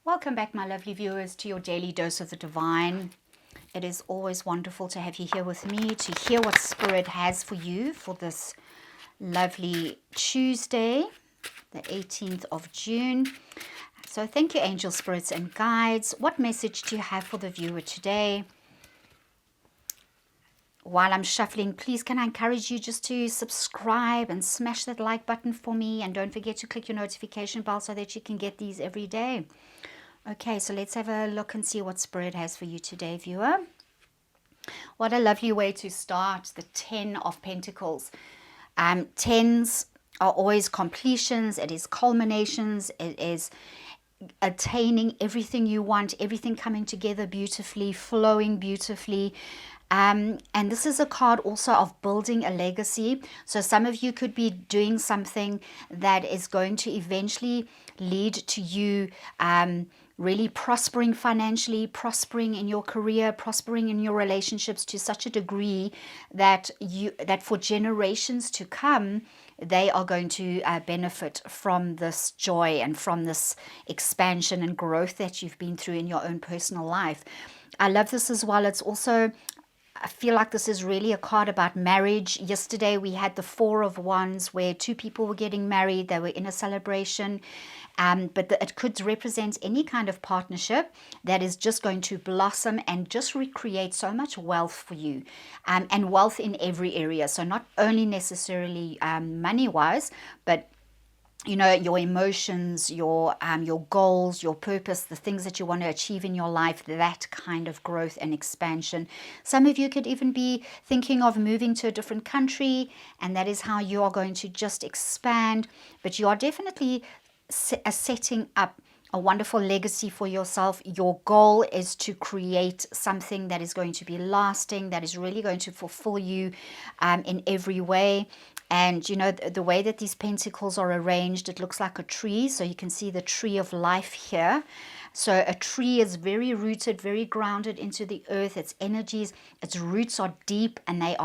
Welcome back, my lovely viewers, to your daily dose of the divine. It is always wonderful to have you here with me to hear what Spirit has for you for this lovely Tuesday, the 18th of June. So thank you, angel spirits and guides. What message do you have for the viewer today? While I'm shuffling, please can I encourage you just to subscribe and smash that like button for me, and don't forget to click your notification bell so that you can get these every day. Okay, so let's have a look and see what Spirit has for you today, viewer. What a lovely way to start, the 10 of Pentacles. Tens are always completions, it is culminations, it is attaining everything you want, everything coming together beautifully, flowing beautifully. And this is a card also of building a legacy. So some of you could be doing something that is going to eventually lead to you really prospering financially, prospering in your career, prospering in your relationships to such a degree that for generations to come, they are going to benefit from this joy and from this expansion and growth that you've been through in your own personal life. I love this as well. It's also, I feel like this is really a card about marriage. Yesterday we had the Four of Wands where two people were getting married. They were in a celebration. But it could represent any kind of partnership that is just going to blossom and just recreate so much wealth for you, and wealth in every area. So not only necessarily money-wise, but your emotions, your goals, your purpose, the things that you want to achieve in your life, that kind of growth and expansion. Some of you could even be thinking of moving to a different country, and that is how you are going to just expand. But you are definitely setting up a wonderful legacy for yourself. Your goal is to create something that is going to be lasting, that is really going to fulfill you in every way. And the way that these pentacles are arranged, it looks like a tree. So you can see the tree of life here. So a tree is very rooted, very grounded into the earth. Its energies, its roots are deep, and they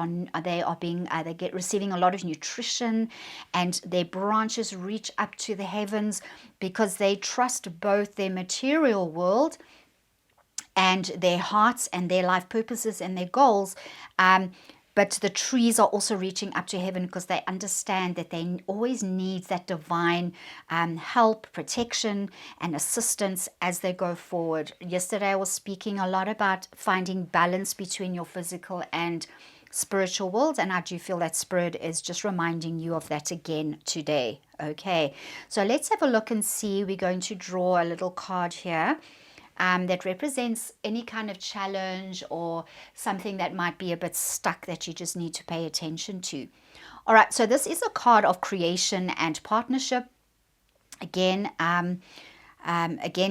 get receiving a lot of nutrition, and their branches reach up to the heavens because they trust both their material world and their hearts and their life purposes and their goals. But the trees are also reaching up to heaven because they understand that they always need that divine help, protection, and assistance as they go forward. Yesterday I was speaking a lot about finding balance between your physical and spiritual world, and I do feel that Spirit is just reminding you of that again today. Okay, so let's have a look and see. We're going to draw a little card here that represents any kind of challenge or something that might be a bit stuck that you just need to pay attention to. All right, so this is a card of creation and partnership. Again,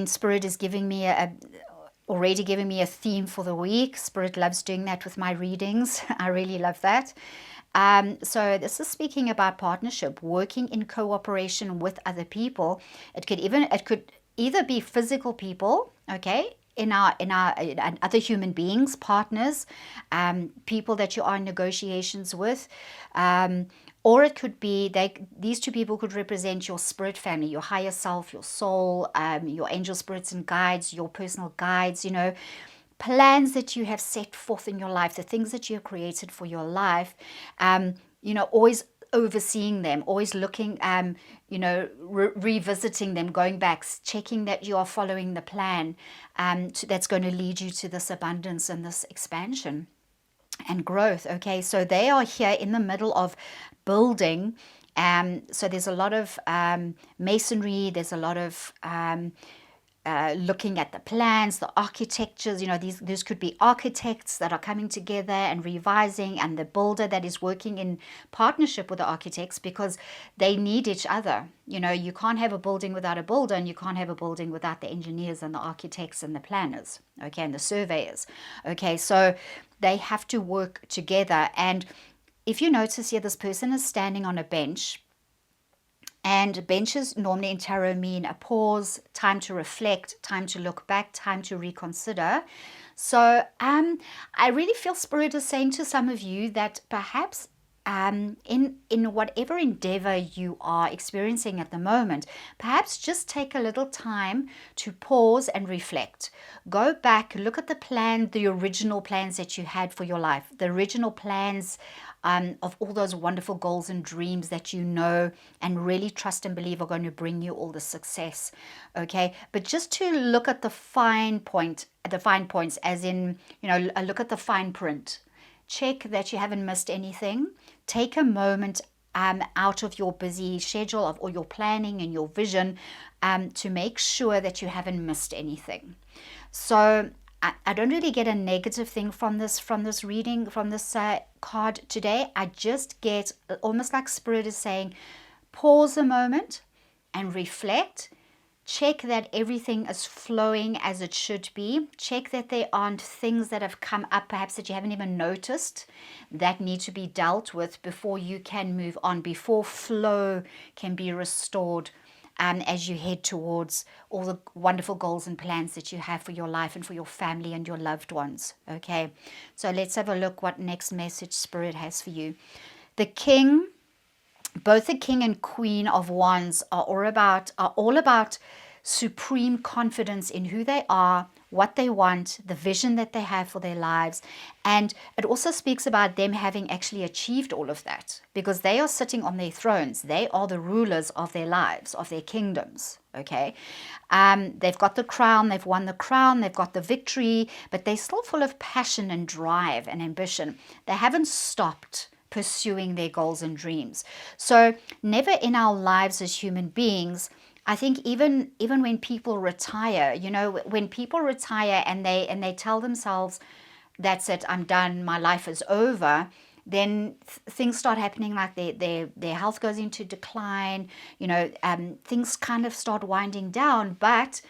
Spirit is giving me already giving me a theme for the week. Spirit loves doing that with my readings. I really love that. So this is speaking about partnership, working in cooperation with other people. It could either be physical people, okay, in other human beings, partners, people that you are in negotiations with, or it could be these two people could represent your spirit family, your higher self, your soul, your angel spirits and guides, your personal guides, plans that you have set forth in your life, the things that you have created for your life, always overseeing them, always looking, revisiting them, going back, checking that you are following the plan that's going to lead you to this abundance and this expansion and growth. Okay, so they are here in the middle of building. So there's a lot of masonry, there's a lot of looking at the plans, the architectures, these could be architects that are coming together and revising, and the builder that is working in partnership with the architects because they need each other. You can't have a building without a builder, and you can't have a building without the engineers and the architects and the planners, okay, and the surveyors. Okay, so they have to work together. And if you notice here, this person is standing on a bench. And benches normally in tarot mean a pause, time to reflect, time to look back, time to reconsider. So I really feel Spirit is saying to some of you that perhaps in whatever endeavor you are experiencing at the moment, perhaps just take a little time to pause and reflect. Go back, look at the plan, the original plans that you had for your life, the original plans of all those wonderful goals and dreams that you know and really trust and believe are going to bring you all the success. Okay, but just to look at the fine points, as in, look at the fine print. Check that you haven't missed anything. Take a moment out of your busy schedule of all your planning and your vision to make sure that you haven't missed anything. So I don't really get a negative thing from this reading, from this card today. I just get almost like Spirit is saying, pause a moment and reflect. Check that everything is flowing as it should be. Check that there aren't things that have come up, perhaps that you haven't even noticed, that need to be dealt with before you can move on, before flow can be restored as you head towards all the wonderful goals and plans that you have for your life and for your family and your loved ones. Okay, so let's have a look what next message Spirit has for you. The King, both the King and Queen of Wands are all about supreme confidence in who they are, what they want, the vision that they have for their lives. And it also speaks about them having actually achieved all of that, because they are sitting on their thrones. They are the rulers of their lives, of their kingdoms. Okay, they've got the crown, they've won the crown, they've got the victory, but they're still full of passion and drive and ambition. They haven't stopped pursuing their goals and dreams. So never in our lives as human beings, I think even when people retire, when people retire and they tell themselves, that's it, I'm done, my life is over, then things start happening, like their health goes into decline, things kind of start winding down. But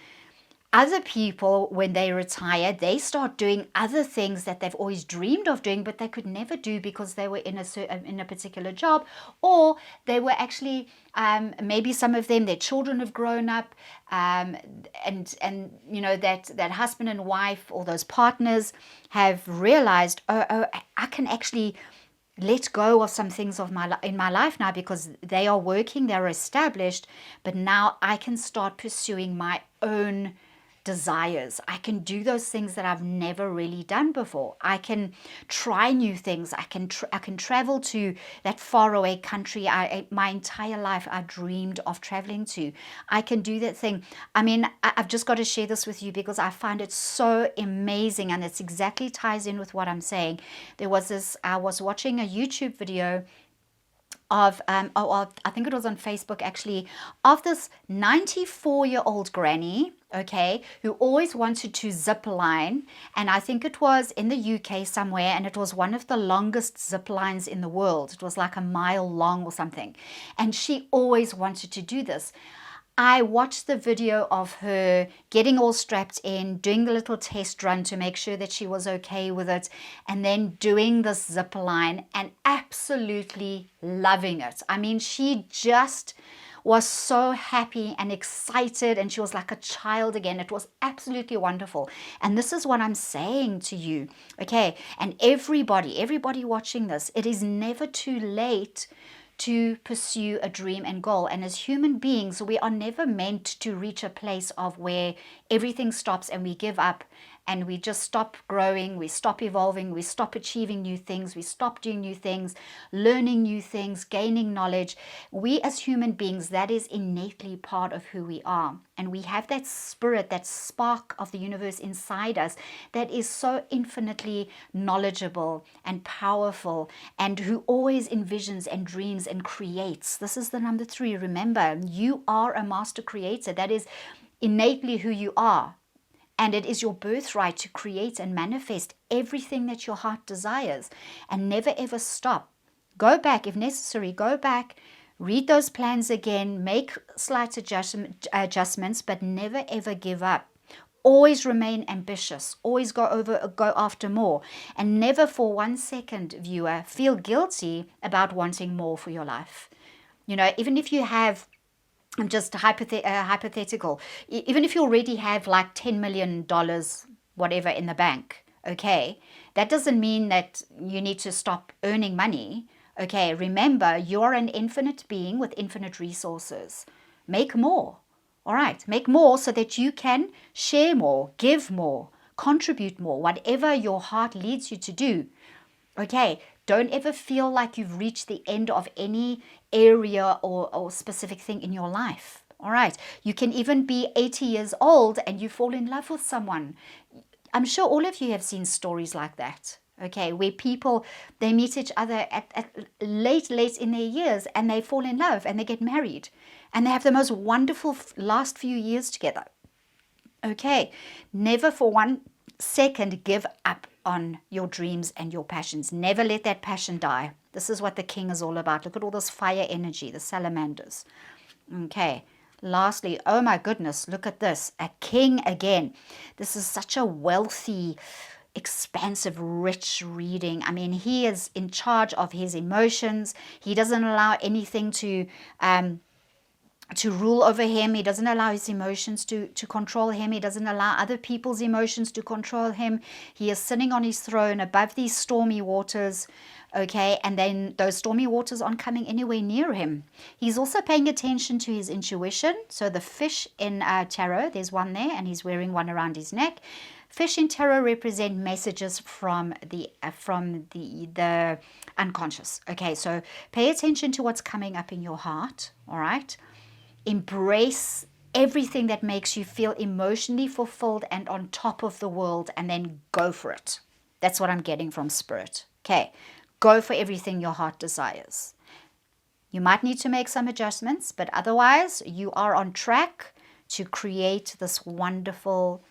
other people, when they retire, they start doing other things that they've always dreamed of doing, but they could never do because they were in a particular job, or they were actually maybe some of them, their children have grown up, and that husband and wife or those partners have realized, oh, I can actually let go of some things in my life now, because they are working, they're established, but now I can start pursuing my own desires. I can do those things that I've never really done before. I can try new things. I can travel to that faraway country my entire life I dreamed of traveling to. I can do that thing. I mean, I've just got to share this with you because I find it so amazing, and it exactly ties in with what I'm saying. I was watching a YouTube video of I think it was on Facebook actually, of this 94-year-old granny, okay, who always wanted to zip line, and I think it was in the UK somewhere, and it was one of the longest zip lines in the world. It was like a mile long or something, and she always wanted to do this. I watched the video of her getting all strapped in, doing the little test run to make sure that she was okay with it, and then doing this zip line and absolutely loving it. I mean, she just was so happy and excited, and she was like a child again. It was absolutely wonderful. And this is what I'm saying to you, okay? And everybody watching this, it is never too late to pursue a dream and goal. And as human beings, we are never meant to reach a place of where everything stops and we give up and we just stop growing, we stop evolving, we stop achieving new things, we stop doing new things, learning new things, gaining knowledge. We as human beings, that is innately part of who we are. And we have that spirit, that spark of the universe inside us that is so infinitely knowledgeable and powerful, and who always envisions and dreams and creates. This is the number 3. Remember, you are a master creator. That is innately who you are. And it is your birthright to create and manifest everything that your heart desires, and never ever stop. Go back, if necessary, read those plans again, make slight adjustments, but never ever give up. Always remain ambitious, always go after more, and never for 1 second, viewer, feel guilty about wanting more for your life. Even if you have, just hypothetical, even if you already have like $10 million, whatever, in the bank, okay, that doesn't mean that you need to stop earning money, Okay, remember, you're an infinite being with infinite resources. Make more. All right, make more so that you can share more, give more, contribute more, whatever your heart leads you to do. Okay, don't ever feel like you've reached the end of any area or specific thing in your life. All right, you can even be 80 years old and you fall in love with someone. I'm sure all of you have seen stories like that. Okay, where people, they meet each other at late in their years and they fall in love and they get married and they have the most wonderful last few years together. Okay, never for 1 second give up on your dreams and your passions. Never let that passion die. This is what the king is all about. Look at all this fire energy, the salamanders. Okay, lastly, oh my goodness, look at this. A king again. This is such a wealthy, expansive, rich reading. I mean, he is in charge of his emotions. He doesn't allow anything to rule over him. He doesn't allow his emotions to control him. He doesn't allow other people's emotions to control him. He is sitting on his throne above these stormy waters. Okay, and then those stormy waters aren't coming anywhere near him. He's also paying attention to his intuition. So the fish in tarot, there's one there, and he's wearing one around his neck. Fish in tarot represent messages from the unconscious. Okay, so pay attention to what's coming up in your heart. All right. Embrace everything that makes you feel emotionally fulfilled and on top of the world, and then go for it. That's what I'm getting from Spirit. Okay, go for everything your heart desires. You might need to make some adjustments, but otherwise you are on track to create this wonderful,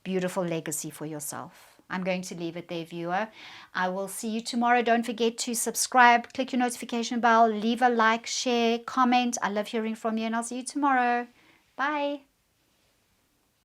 beautiful legacy for yourself. I'm going to leave it there, viewer. I will see you tomorrow. Don't forget to subscribe, click your notification bell, leave a like, share, comment. I love hearing from you, and I'll see you tomorrow. Bye.